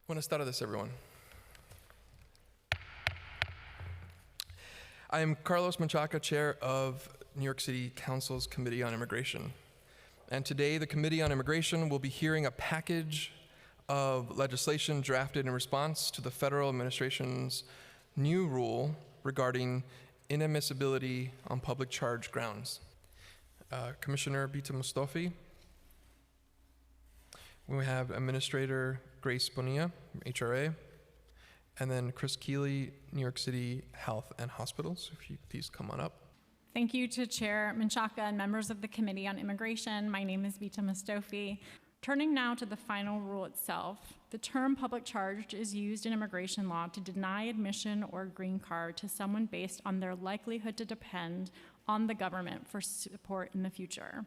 Buenas tardes, everyone. I am Carlos Menchaca, Chair of New York City Council's Committee on Immigration. And today, the Committee on Immigration will be hearing a package of legislation drafted in response to the federal administration's new rule regarding inadmissibility on public charge grounds. Commissioner Bita Mustafi. We have Administrator Grace Bonilla, HRA, and then Chris Keeley, New York City Health and Hospitals. If you please come on up. Thank you to Chair Menchaca and members of the Committee on Immigration. My name is Bita Mustafi. Turning now to the final rule itself, the term public charge is used in immigration law to deny admission or green card to someone based on their likelihood to depend on the government for support in the future.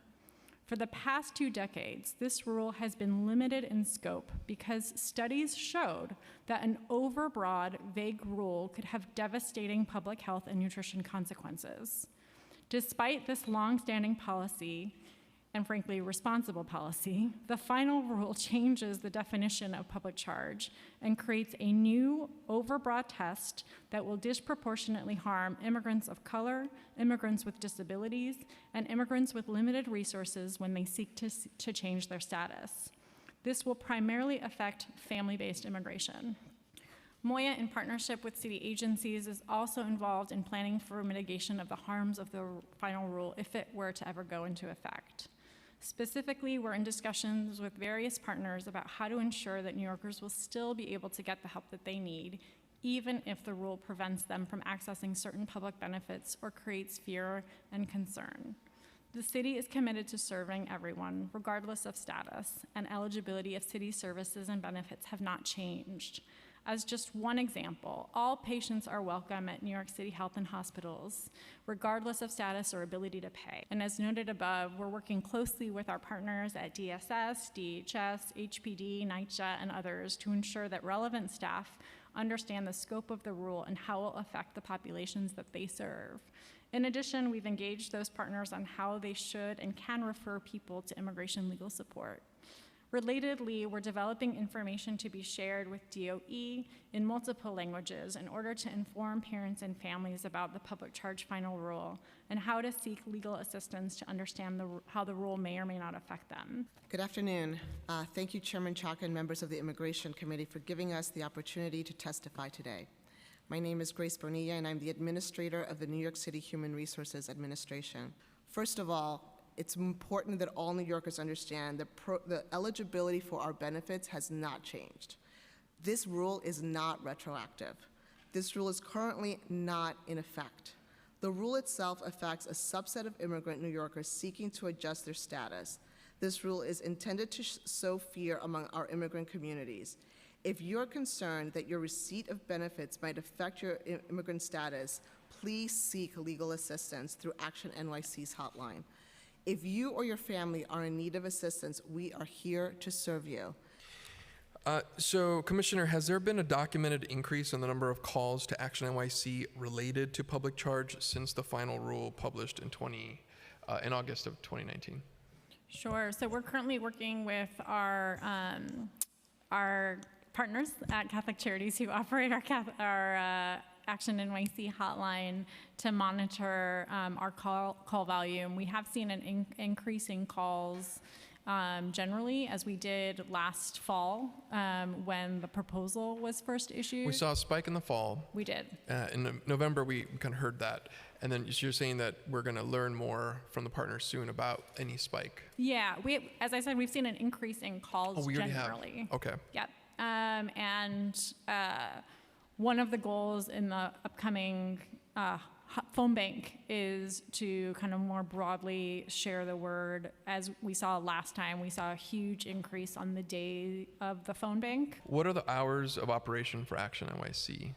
For the past 2 decades, this rule has been limited in scope because studies showed that an overbroad, vague rule could have devastating public health and nutrition consequences. Despite this long-standing policy, and frankly, responsible policy, the final rule changes the definition of public charge and creates a new overbroad test that will disproportionately harm immigrants of color, immigrants with disabilities, and immigrants with limited resources when they seek to change their status. This will primarily affect family-based immigration. MOIA, in partnership with city agencies, is also involved in planning for mitigation of the harms of the final rule if it were to ever go into effect. Specifically, we're in discussions with various partners about how to ensure that New Yorkers will still be able to get the help that they need, even if the rule prevents them from accessing certain public benefits or creates fear and concern. The city is committed to serving everyone, regardless of status, and eligibility of city services and benefits have not changed. As just one example, all patients are welcome at New York City Health and Hospitals, regardless of status or ability to pay. And as noted above, we're working closely with our partners at DSS, DHS, HPD, NYCC, and others to ensure that relevant staff understand the scope of the rule and how it will affect the populations that they serve. In addition, we've engaged those partners on how they should and can refer people to immigration legal support. Relatedly, we're developing information to be shared with DOE in multiple languages in order to inform parents and families about the public charge final rule and how to seek legal assistance to understand how the rule may or may not affect them. Good afternoon. Thank you, Chairman Chaka and members of the Immigration Committee for giving us the opportunity to testify today. My name is Grace Bonilla, and I'm the administrator of the New York City Human Resources Administration. First of all, it's important that all New Yorkers understand the eligibility for our benefits has not changed. This rule is not retroactive. This rule is currently not in effect. The rule itself affects a subset of immigrant New Yorkers seeking to adjust their status. This rule is intended to sow fear among our immigrant communities. If you're concerned that your receipt of benefits might affect your immigrant status, please seek legal assistance through Action NYC's hotline. If you or your family are in need of assistance, we are here to serve you. So, Commissioner, has there been a documented increase in the number of calls to Action NYC related to public charge since the final rule published in August of 2019? Sure. So we're currently working with our partners at Catholic Charities who operate our Action NYC hotline to monitor our call volume. We have seen an increase in calls generally, as we did last fall when the proposal was first issued. We saw a spike in the fall. We did. In November, we kind of heard that. And then you're saying that we're going to learn more from the partners soon about any spike. Yeah, as I said, we've seen an increase in calls we already generally. have. Okay. Yep. One of the goals in the upcoming phone bank is to kind of more broadly share the word. As we saw last time, we saw a huge increase on the day of the phone bank. What are the hours of operation for Action NYC?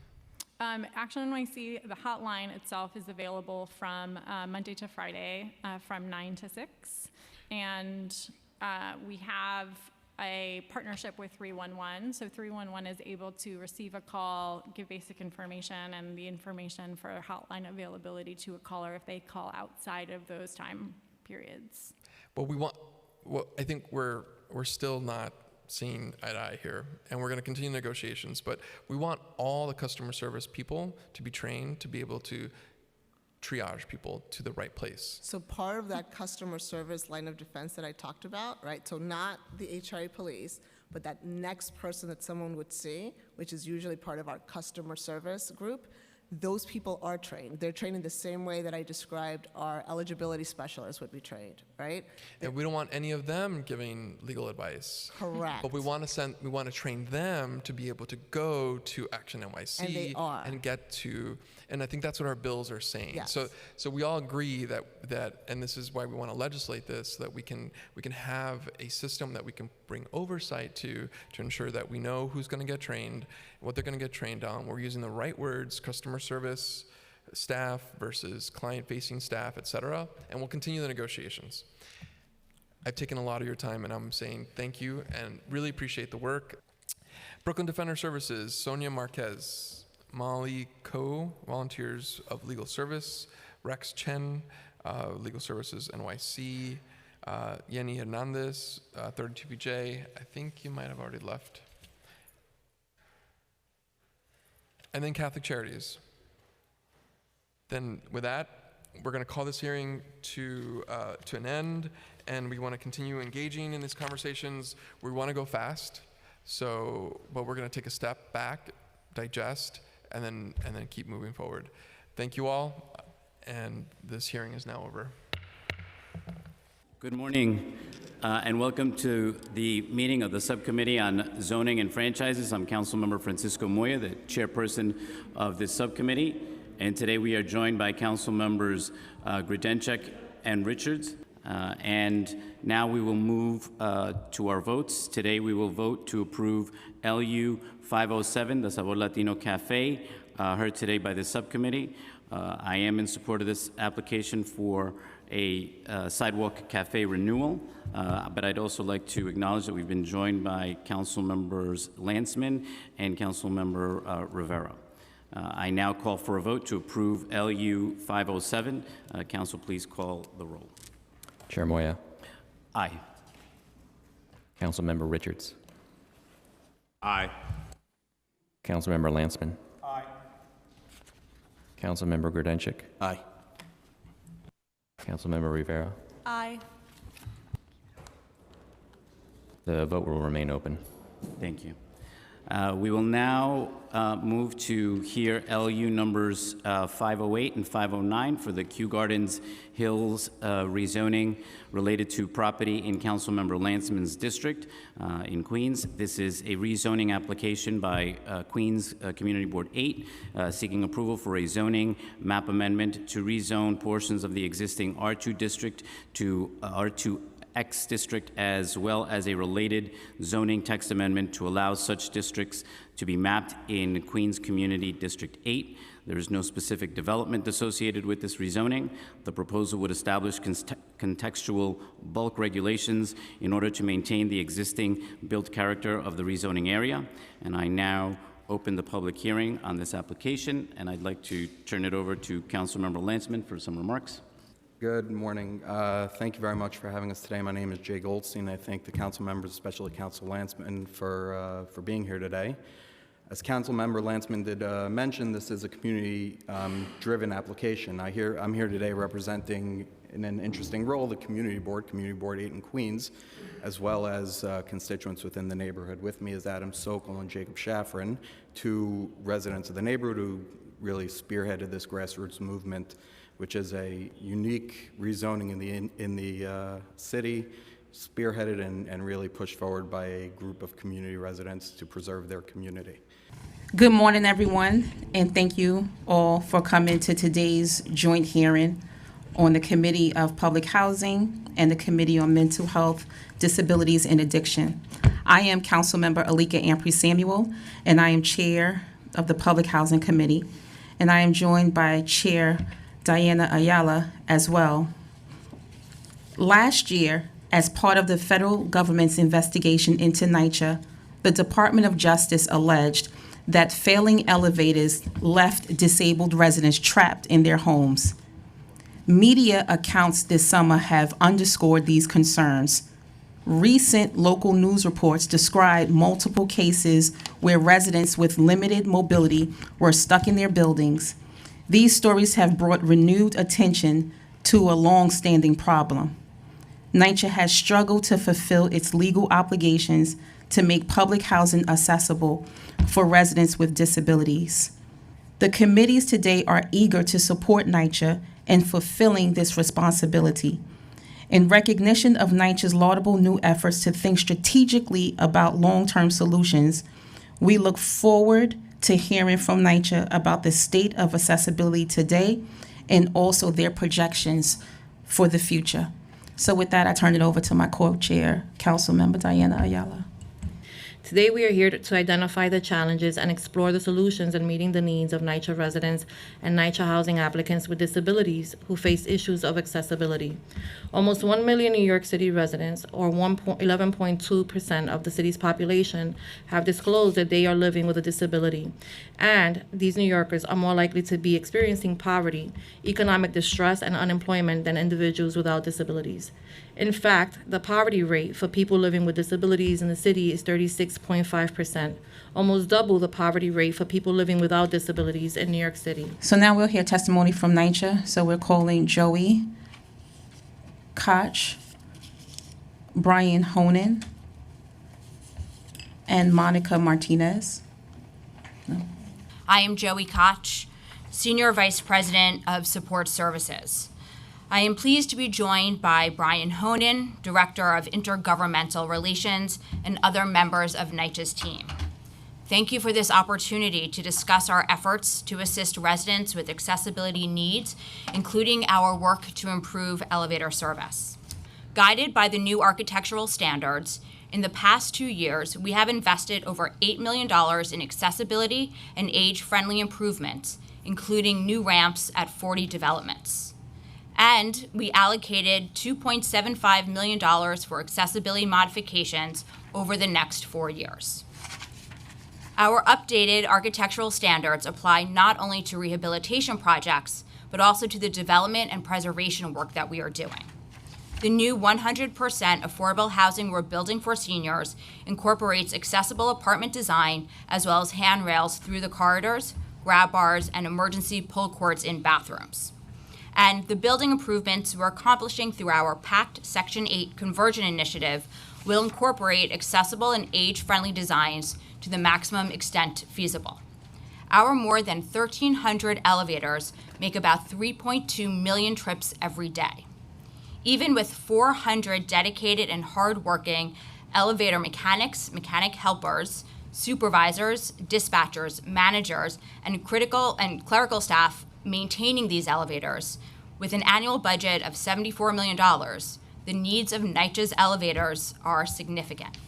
Action NYC, the hotline itself is available from Monday to Friday from 9 to 6. And we have a partnership with 311. So 311 is able to receive a call, give basic information, and the information for hotline availability to a caller if they call outside of those time periods. But I think we're still not seeing eye to eye here, and we're going to continue negotiations. But we want all the customer service people to be trained to be able to triage people to the right place. So part of that customer service line of defense that I talked about, right? So not the HRA police, but that next person that someone would see, which is usually part of our customer service group, those people are trained. They're trained in the same way that I described our eligibility specialists would be trained, right? And we don't want any of them giving legal advice. Correct. But we want to train them to be able to go to Action NYC And they are. and get to, and I think that's what our bills are saying. Yes. So we all agree that, and this is why we want to legislate this, so that we can have a system that we can bring oversight to ensure that we know who's going to get trained, what they're going to get trained on. We're using the right words, customer service staff versus client-facing staff, et cetera, and we'll continue the negotiations. I've taken a lot of your time, and I'm saying thank you and really appreciate the work. Brooklyn Defender Services, Sonia Marquez, Molly Ko, Volunteers of Legal Service, Rex Chen, Legal Services NYC, Yenny Hernandez, 32PJ. I think you might have already left. And then Catholic Charities. Then with that, we're going to call this hearing to an end, and we want to continue engaging in these conversations. We want to go fast, but we're going to take a step back, digest, and then keep moving forward. Thank you all, and this hearing is now over. Good morning, and welcome to the meeting of the Subcommittee on Zoning and Franchises. I'm Councilmember Francisco Moya, the chairperson of this subcommittee, and today we are joined by Council Members Grodenchik and Richards. And now we will move to our votes. Today we will vote to approve LU 507, the Sabor Latino Cafe, heard today by the subcommittee. I am in support of this application for a sidewalk cafe renewal, but I'd also like to acknowledge that we've been joined by Council Members Landsman and Council Member Rivera. I now call for a vote to approve LU 507. Council, please call the roll. Chair Moya. Aye. Councilmember Richards. Aye. Councilmember Landsman. Aye. Councilmember Grodenchik. Aye. Councilmember Rivera. Aye. The vote will remain open. Thank you. We will now move to hear LU numbers 508 and 509 for the Kew Gardens Hills rezoning related to property in Councilmember Landsman's district in Queens. This is a rezoning application by Queens Community Board 8 seeking approval for a zoning map amendment to rezone portions of the existing R2 district to R2 X district, as well as a related zoning text amendment to allow such districts to be mapped in Queens Community District 8. There is no specific development associated with this rezoning. The proposal would establish contextual bulk regulations in order to maintain the existing built character of the rezoning area. And I now open the public hearing on this application, and I'd like to turn it over to Councilmember Landsman for some remarks. Good morning. Thank you very much for having us today. My name is Jay Goldstein. I thank the council members, especially Council Landsman, for being here today. As Councilmember Landsman did mention, this is a community-driven application. I'm here today representing, in an interesting role, the Community Board 8 in Queens, as well as constituents within the neighborhood. With me is Adam Sokol and Jacob Schafrin, two residents of the neighborhood who really spearheaded this grassroots movement, which is a unique rezoning in the city, spearheaded and really pushed forward by a group of community residents to preserve their community. Good morning, everyone, and thank you all for coming to today's joint hearing on the Committee of Public Housing and the Committee on Mental Health, Disabilities, and Addiction. I am Councilmember Alika Ampry Samuel, and I am Chair of the Public Housing Committee, and I am joined by Chair Diana Ayala as well. Last year, as part of the federal government's investigation into NYCHA, the Department of Justice alleged that failing elevators left disabled residents trapped in their homes. Media accounts this summer have underscored these concerns. Recent local news reports describe multiple cases where residents with limited mobility were stuck in their buildings. These stories have brought renewed attention to a long-standing problem. NYCHA has struggled to fulfill its legal obligations to make public housing accessible for residents with disabilities. The committees today are eager to support NYCHA in fulfilling this responsibility. In recognition of NYCHA's laudable new efforts to think strategically about long-term solutions, we look forward to hearing from NYCHA about the state of accessibility today and also their projections for the future. So with that, I turn it over to my co-chair, Councilmember Diana Ayala. Today, we are here to identify the challenges and explore the solutions in meeting the needs of NYCHA residents and NYCHA housing applicants with disabilities who face issues of accessibility. Almost 1 million New York City residents, or 11.2% of the city's population, have disclosed that they are living with a disability. And these New Yorkers are more likely to be experiencing poverty, economic distress, and unemployment than individuals without disabilities. In fact, the poverty rate for people living with disabilities in the city is 36.5%, almost double the poverty rate for people living without disabilities in New York City. So now we'll hear testimony from NYCHA. So we're calling Joey Koch, Brian Honan, and Monica Martinez. I am Joey Koch, Senior Vice President of Support Services. I am pleased to be joined by Brian Honan, Director of Intergovernmental Relations, and other members of NYCHA's team. Thank you for this opportunity to discuss our efforts to assist residents with accessibility needs, including our work to improve elevator service. Guided by the new architectural standards, in the past 2 years, we have invested over $8 million in accessibility and age-friendly improvements, including new ramps at 40 developments. And we allocated $2.75 million for accessibility modifications over the next 4 years. Our updated architectural standards apply not only to rehabilitation projects, but also to the development and preservation work that we are doing. The new 100% affordable housing we're building for seniors incorporates accessible apartment design as well as handrails through the corridors, grab bars, and emergency pull cords in bathrooms. And the building improvements we're accomplishing through our PACT Section 8 conversion initiative will incorporate accessible and age-friendly designs to the maximum extent feasible. Our more than 1,300 elevators make about 3.2 million trips every day. Even with 400 dedicated and hardworking elevator mechanics, mechanic helpers, supervisors, dispatchers, managers, and critical and clerical staff maintaining these elevators, with an annual budget of $74 million, the needs of NYCHA's elevators are significant.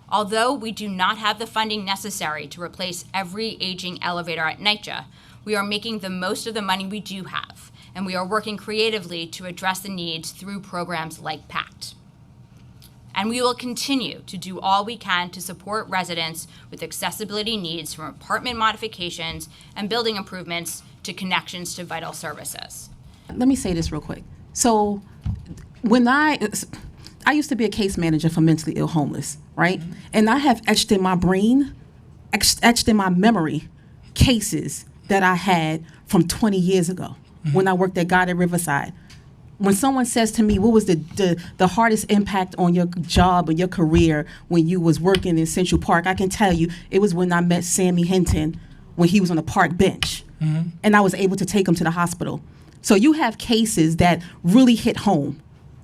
Although we do not have the funding necessary to replace every aging elevator at NYCHA, we are making the most of the money we do have, and we are working creatively to address the needs through programs like PACT. And we will continue to do all we can to support residents with accessibility needs, from apartment modifications and building improvements to connections to vital services. Let me say this real quick. So when I used to be a case manager for mentally ill homeless, right? Mm-hmm. And I have etched in my brain, etched in my memory, cases that I had from 20 years ago when I worked at God at Riverside. When someone says to me, what was the hardest impact on your job or your career when you was working in Central Park, I can tell you it was when I met Sammy Hinton when he was on the park bench. Mm-hmm. And I was able to take him to the hospital. So you have cases that really hit home,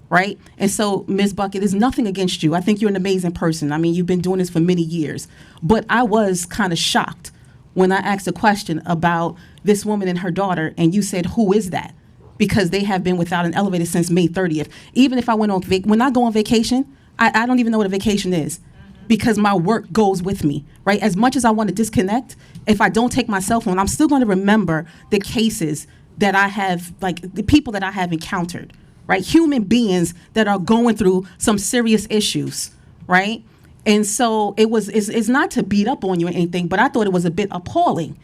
right? And so, Ms. Bucket, there's nothing against you. I think you're an amazing person. I mean, you've been doing this for many years. But I was kind of shocked when I asked a question about this woman and her daughter, and you said, who is that? Because they have been without an elevator since May 30th. Even if I went on when I go on vacation, I don't even know what a vacation is, because my work goes with me, right? As much as I want to disconnect, if I don't take my cell phone, I'm still going to remember the cases that I have, like the people that I have encountered, right? Human beings that are going through some serious issues, right? And so it's not to beat up on you or anything, but I thought it was a bit appalling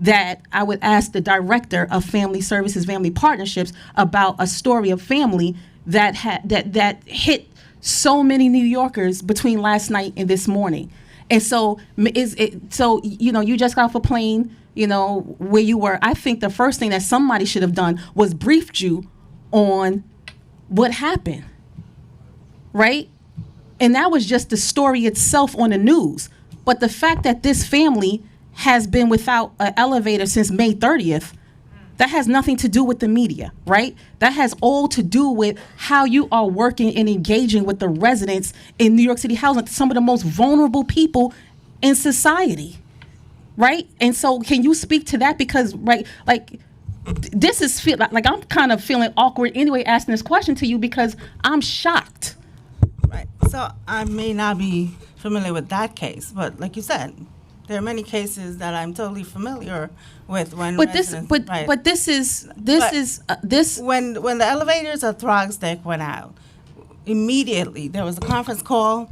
that I would ask the director of Family Services, Family Partnerships about a story of family that hit so many New Yorkers between last night and this morning. And so, you just got off a plane, where you were. I think the first thing that somebody should have done was briefed you on what happened, right? And that was just the story itself on the news. But the fact that this family has been without an elevator since May 30th, that has nothing to do with the media, right? That has all to do with how you are working and engaging with the residents in New York City housing, some of the most vulnerable people in society, right? And so can you speak to that? Because, right, like, this is, like I'm kind of feeling awkward anyway asking this question to you because I'm shocked. Right. So I may not be familiar with that case, but like you said, there are many cases that I'm totally familiar with when But residents, when the elevators at Throgs Deck went out, immediately there was a conference call.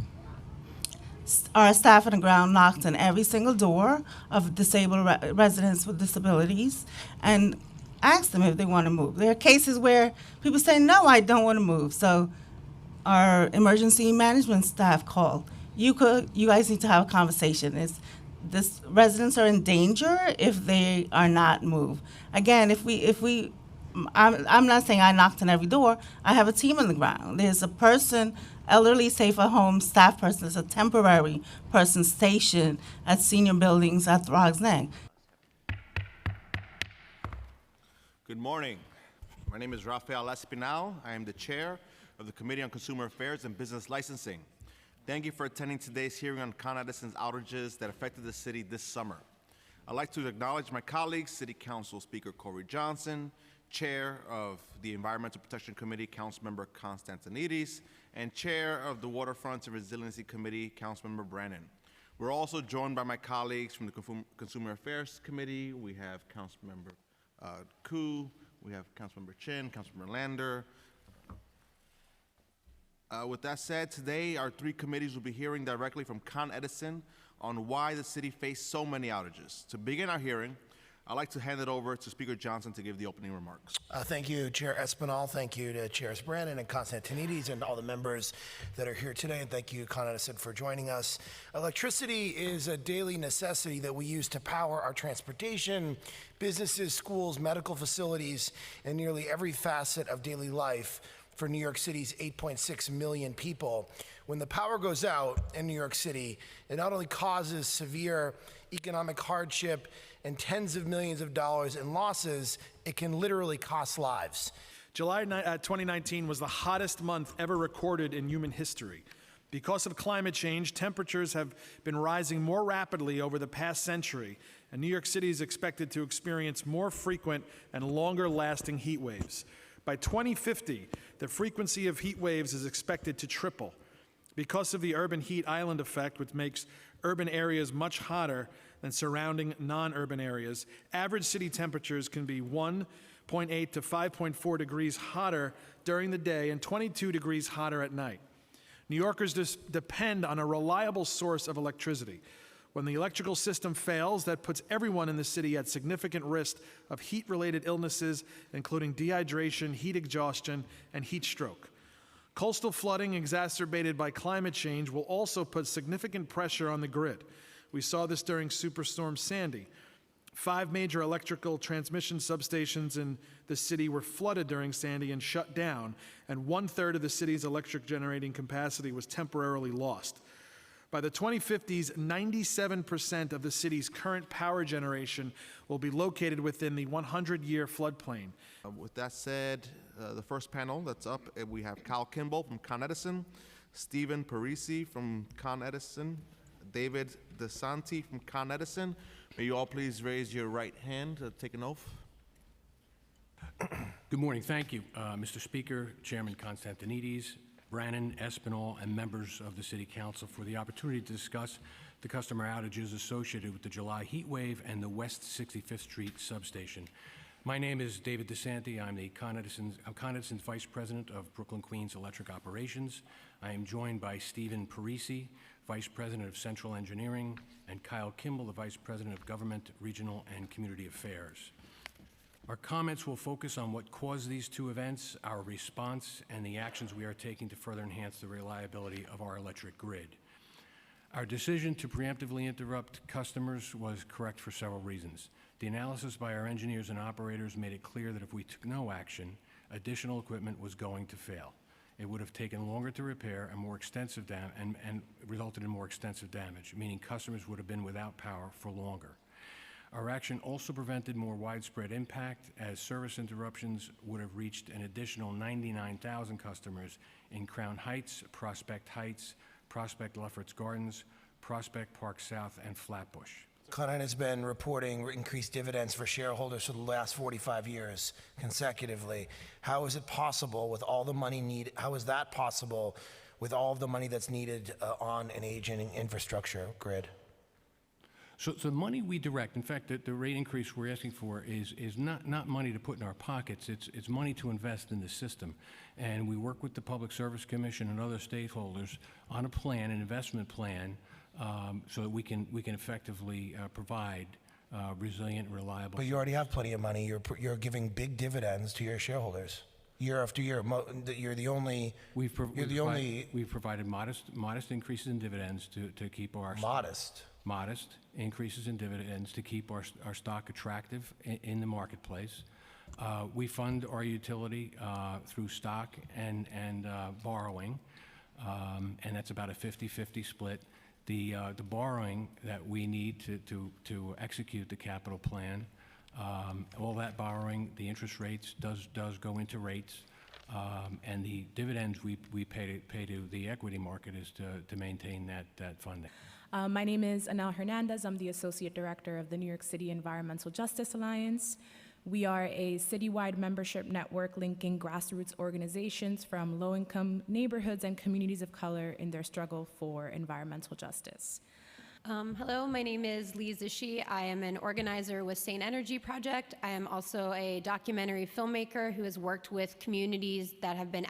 Our staff on the ground knocked on every single door of disabled residents with disabilities and asked them if they want to move. There are cases where people say, no, I don't want to move. So our emergency management staff called. You guys need to have a conversation. Residents are in danger if they are not moved. Again, I'm not saying I knocked on every door. I have a team on the ground. There's a person, elderly safe at home staff person. There's a temporary person stationed at senior buildings at Throgs Neck. Good morning. My name is Rafael Espinal. I am the chair of the Committee on Consumer Affairs and Business Licensing. Thank you for attending today's hearing on Con Edison's outages that affected the city this summer. I'd like to acknowledge my colleagues, City Council Speaker Corey Johnson, Chair of the Environmental Protection Committee, Councilmember Constantinides, and Chair of the Waterfronts and Resiliency Committee, Councilmember Brannon. We're also joined by my colleagues from the Consumer Affairs Committee. We have Councilmember Koo, we have Councilmember Chin, Councilmember Lander. With that said, today our three committees will be hearing directly from Con Edison on why the city faced so many outages. To begin our hearing, I'd like to hand it over to Speaker Johnson to give the opening remarks. Thank you, Chair Espinal. Thank you to Chairs Brannon and Constantinides and all the members that are here today. And thank you, Con Edison, for joining us. Electricity is a daily necessity that we use to power our transportation, businesses, schools, medical facilities, and nearly every facet of daily life for New York City's 8.6 million people. When the power goes out in New York City, it not only causes severe economic hardship and tens of millions of dollars in losses, it can literally cost lives. July 2019 was the hottest month ever recorded in human history. Because of climate change, temperatures have been rising more rapidly over the past century, and New York City is expected to experience more frequent and longer-lasting heat waves. By 2050, the frequency of heat waves is expected to triple. Because of the urban heat island effect, which makes urban areas much hotter than surrounding non-urban areas, average city temperatures can be 1.8 to 5.4 degrees hotter during the day and 22 degrees hotter at night. New Yorkers depend on a reliable source of electricity. When the electrical system fails, that puts everyone in the city at significant risk of heat-related illnesses, including dehydration, heat exhaustion, and heat stroke. Coastal flooding exacerbated by climate change will also put significant pressure on the grid. We saw this during Superstorm Sandy. 5 major electrical transmission substations in the city were flooded during Sandy and shut down, and 1/3 of the city's electric generating capacity was temporarily lost. By the 2050s, 97% of the city's current power generation will be located within the 100-year floodplain. With that said, the first panel that's up, we have Kyle Kimball from Con Edison, Stephen Parisi from Con Edison, David DeSanti from Con Edison. May you all please raise your right hand to take an oath. Good morning. Thank you, Mr. Speaker, Chairman Constantinides, Brannon, Espinal, and members of the City Council for the opportunity to discuss the customer outages associated with the July heat wave and the West 65th Street substation. My name is David DeSanti. I'm Con Edison's Vice President of Brooklyn Queens Electric Operations. I am joined by Stephen Parisi, Vice President of Central Engineering, and Kyle Kimball, the Vice President of Government, Regional, and Community Affairs. Our comments will focus on what caused these two events, our response, and the actions we are taking to further enhance the reliability of our electric grid. Our decision to preemptively interrupt customers was correct for several reasons. The analysis by our engineers and operators made it clear that if we took no action, additional equipment was going to fail. It would have taken longer to repair and more extensive and resulted in more extensive damage, meaning customers would have been without power for longer. Our action also prevented more widespread impact, as service interruptions would have reached an additional 99,000 customers in Crown Heights, Prospect Heights, Prospect Lefferts Gardens, Prospect Park South, and Flatbush. Con Ed has been reporting increased dividends for shareholders for the last 45 years consecutively. How is it possible with all the money needed? How is that possible with all of the money that's needed on an aging infrastructure grid? So the money we direct, in fact, the rate increase we're asking for is not money to put in our pockets. It's money to invest in the system. And we work with the Public Service Commission and other stakeholders on a plan, an investment plan, so that we can effectively provide resilient, reliable. But you already have plenty of money. You're giving big dividends to your shareholders year after year. You're the only. We've provided modest increases in dividends to keep our modest increases in dividends to keep our stock attractive in the marketplace. We fund our utility through stock and borrowing, and that's about a 50-50 split. The borrowing that we need to execute the capital plan, all that borrowing, the interest rates does go into rates, and the dividends we pay to the equity market is to maintain that funding. My name is Anel Hernandez. I'm the Associate Director of the New York City Environmental Justice Alliance. We are a citywide membership network linking grassroots organizations from low-income neighborhoods and communities of color in their struggle for environmental justice. Hello, my name is Lee Zishi. I am an organizer with Sane Energy Project. I am also a documentary filmmaker who has worked with communities that have been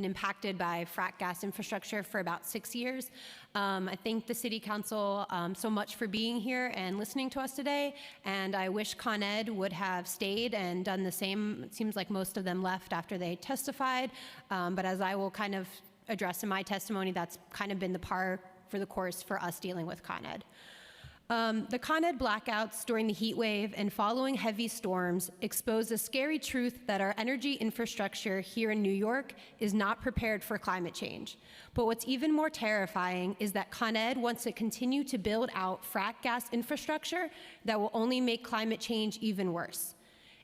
impacted by frack gas infrastructure for about 6 years. I thank the City Council so much for being here and listening to us today, and I wish Con Ed would have stayed and done the same. It seems like most of them left after they testified, but as I will kind of address in my testimony, that's kind of been the par for the course for us dealing with Con Ed. The Con Ed blackouts during the heat wave and following heavy storms expose the scary truth that our energy infrastructure here in New York is not prepared for climate change. But what's even more terrifying is that Con Ed wants to continue to build out frack gas infrastructure that will only make climate change even worse.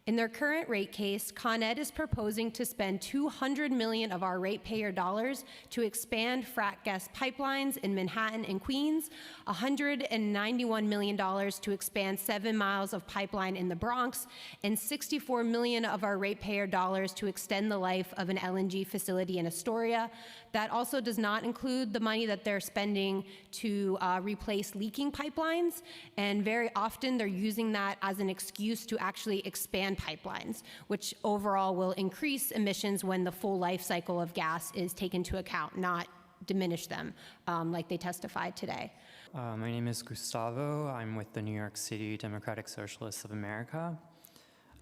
In their current rate case, Con Ed is proposing to spend $200 million of our ratepayer dollars to expand frack gas pipelines in Manhattan and Queens, $191 million to expand 7 miles of pipeline in the Bronx, and $64 million of our ratepayer dollars to extend the life of an LNG facility in Astoria. That also does not include the money that they're spending to replace leaking pipelines, and very often they're using that as an excuse to actually expand pipelines, which overall will increase emissions when the full life cycle of gas is taken into account, not diminish them, like they testified today. My name is Gustavo. I'm with the New York City Democratic Socialists of America.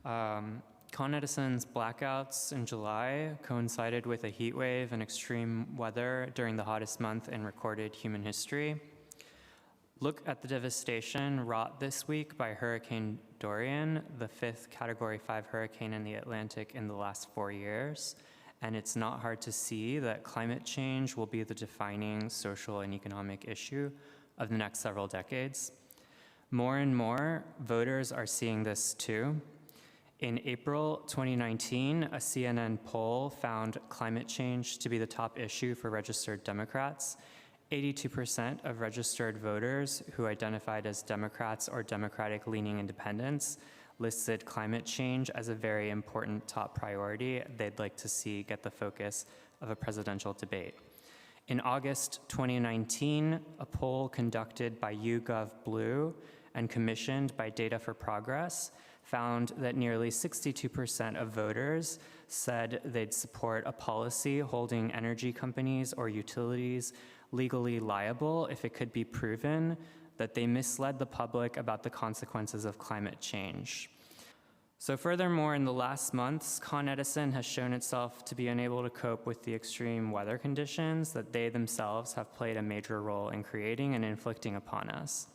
Con Edison's blackouts in July coincided with a heat wave and extreme weather during the hottest month in recorded human history. Look at the devastation wrought this week by Hurricane Dorian, the 5th Category 5 hurricane in the Atlantic in the last 4 years. And it's not hard to see that climate change will be the defining social and economic issue of the next several decades. More and more voters are seeing this too. In April 2019, a CNN poll found climate change to be the top issue for registered Democrats. 82% of registered voters who identified as Democrats or Democratic-leaning independents listed climate change as a very important top priority they'd like to see get the focus of a presidential debate. In August 2019, a poll conducted by YouGov Blue and commissioned by Data for Progress found that nearly 62% of voters said they'd support a policy holding energy companies or utilities legally liable if it could be proven that they misled the public about the consequences of climate change. So furthermore, in the last months, Con Edison has shown itself to be unable to cope with the extreme weather conditions that they themselves have played a major role in creating and inflicting upon us.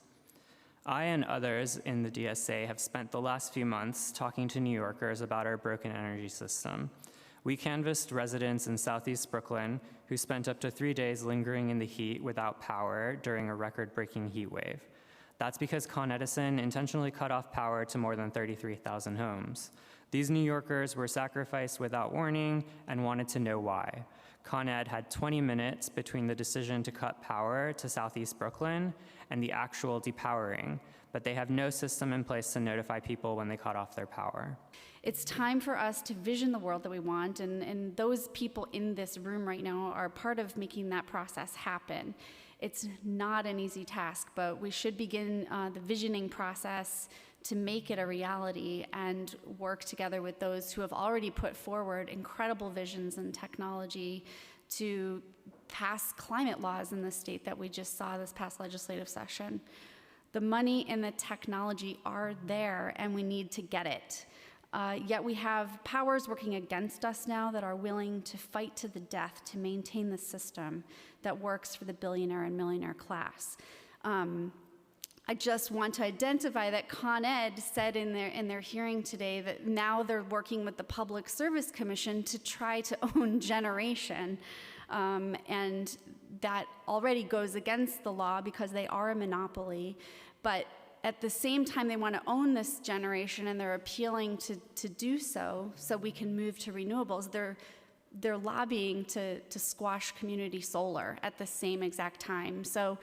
I and others in the DSA have spent the last few months talking to New Yorkers about our broken energy system. We canvassed residents in Southeast Brooklyn who spent up to 3 days lingering in the heat without power during a record-breaking heat wave. That's because Con Edison intentionally cut off power to more than 33,000 homes. These New Yorkers were sacrificed without warning and wanted to know why. Con Ed had 20 minutes between the decision to cut power to Southeast Brooklyn and the actual depowering, but they have no system in place to notify people when they cut off their power. It's time for us to vision the world that we want, and those people in this room right now are part of making that process happen. It's not an easy task, but we should begin the visioning process to make it a reality and work together with those who have already put forward incredible visions and technology to pass climate laws in the state that we just saw this past legislative session. The money and the technology are there, and we need to get it. Yet we have powers working against us now that are willing to fight to the death to maintain the system that works for the billionaire and millionaire class. I just want to identify that Con Ed said in their hearing today that now they're working with the Public Service Commission to try to own generation. And that already goes against the law because they are a monopoly. But at the same time, they want to own this generation, and they're appealing to do so we can move to renewables. They're lobbying to squash community solar at the same exact time. So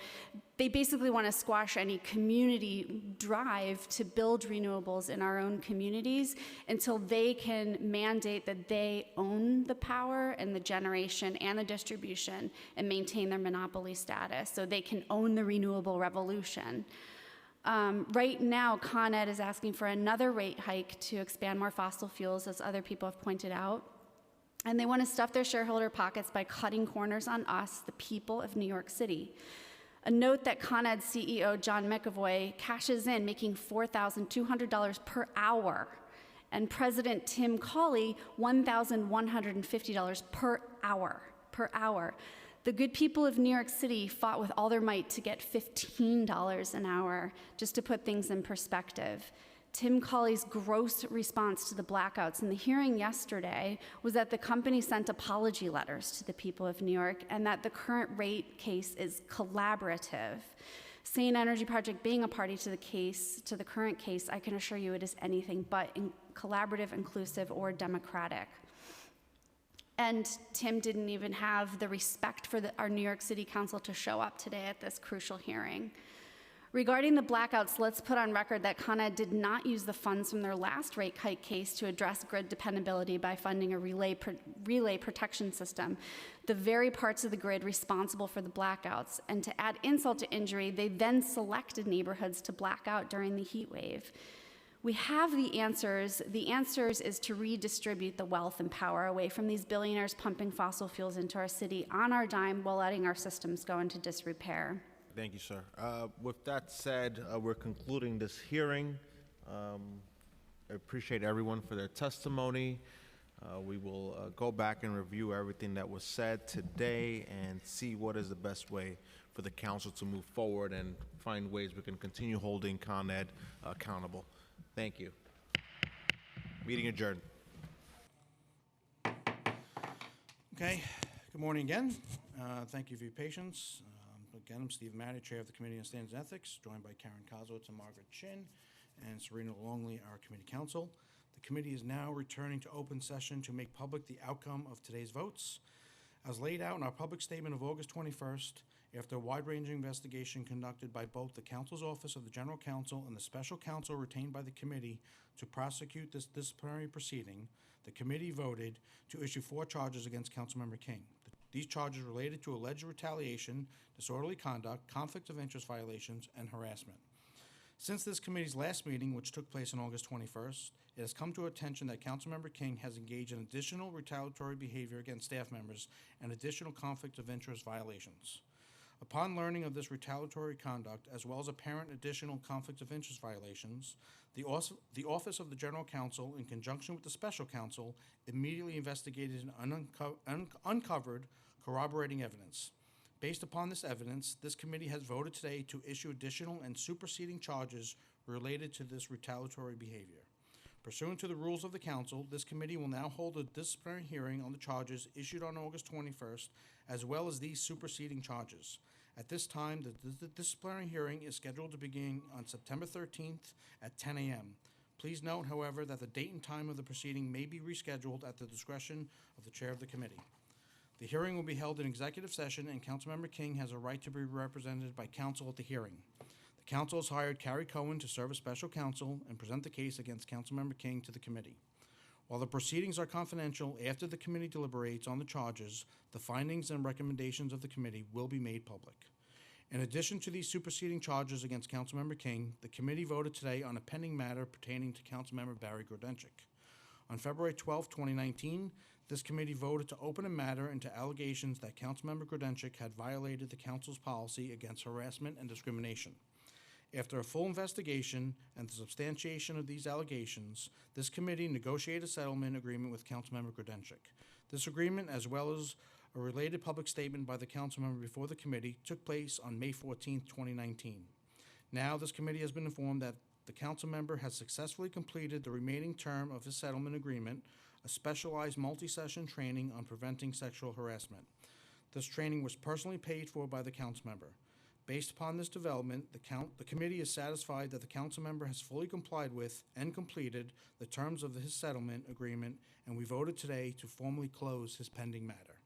they basically want to squash any community drive to build renewables in our own communities until they can mandate that they own the power and the generation and the distribution and maintain their monopoly status so they can own the renewable revolution. Right now, Con Ed is asking for another rate hike to expand more fossil fuels, as other people have pointed out. And they want to stuff their shareholder pockets by cutting corners on us, the people of New York City. A note that Con Ed CEO John McAvoy cashes in, making $4,200 per hour, and President Tim Cawley $1,150 per hour. The good people of New York City fought with all their might to get $15 an hour, just to put things in perspective. Tim Cawley's gross response to the blackouts in the hearing yesterday was that the company sent apology letters to the people of New York and that the current rate case is collaborative. Sane Energy Project being a party to the current case, I can assure you it is anything but collaborative, inclusive, or democratic. And Tim didn't even have the respect for our New York City Council to show up today at this crucial hearing. Regarding the blackouts, let's put on record that Con Ed did not use the funds from their last rate hike case to address grid dependability by funding a relay protection system, the very parts of the grid responsible for the blackouts. And to add insult to injury, they then selected neighborhoods to black out during the heat wave. We have the answers. The answers is to redistribute the wealth and power away from these billionaires pumping fossil fuels into our city on our dime while letting our systems go into disrepair. Thank you, sir. With that said, we're concluding this hearing. I appreciate everyone for their testimony. We will go back and review everything that was said today and see what is the best way for the council to move forward and find ways we can continue holding Con Ed accountable. Thank you. Meeting adjourned. Okay, good morning again. Thank you for your patience. Again, I'm Steve Maddy, Chair of the Committee on Standards and Ethics, joined by Karen Kozowitz and Margaret Chin, and Serena Longley, our committee counsel. The committee is now returning to open session to make public the outcome of today's votes. As laid out in our public statement of August 21st, after a wide-ranging investigation conducted by both the Counsel's Office of the General Counsel and the special counsel retained by the committee to prosecute this disciplinary proceeding, the committee voted to issue 4 charges against Councilmember King. These charges related to alleged retaliation, disorderly conduct, conflict of interest violations, and harassment. Since this committee's last meeting, which took place on August 21st, it has come to attention that Councilmember King has engaged in additional retaliatory behavior against staff members and additional conflict of interest violations. Upon learning of this retaliatory conduct, as well as apparent additional conflict of interest violations, the Office of the General Counsel, in conjunction with the Special Counsel, immediately investigated and uncovered corroborating evidence. Based upon this evidence, this committee has voted today to issue additional and superseding charges related to this retaliatory behavior. Pursuant to the rules of the council, this committee will now hold a disciplinary hearing on the charges issued on August 21st, as well as these superseding charges. At this time, the disciplinary hearing is scheduled to begin on September 13th at 10 a.m. Please note, however, that the date and time of the proceeding may be rescheduled at the discretion of the chair of the committee. The hearing will be held in executive session, and Councilmember King has a right to be represented by counsel at the hearing. The council has hired Carrie Cohen to serve as special counsel and present the case against Councilmember King to the committee. While the proceedings are confidential, after the committee deliberates on the charges, the findings and recommendations of the committee will be made public. In addition to these superseding charges against Councilmember King, the committee voted today on a pending matter pertaining to Councilmember Barry Grodenchik. On February 12, 2019, this committee voted to open a matter into allegations that Councilmember Grodenchik had violated the council's policy against harassment and discrimination. After a full investigation and the substantiation of these allegations, this committee negotiated a settlement agreement with Councilmember Grodenchik. This agreement, as well as a related public statement by the councilmember before the committee, took place on May 14, 2019. Now, this committee has been informed that the councilmember has successfully completed the remaining term of his settlement agreement, a specialized multi-session training on preventing sexual harassment. This training was personally paid for by the councilmember. Based upon this development, the committee is satisfied that the councilmember has fully complied with and completed the terms of his settlement agreement, and we voted today to formally close his pending matter.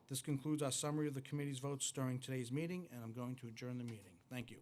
This concludes our summary of the committee's votes during today's meeting, and I'm going to adjourn the meeting. Thank you.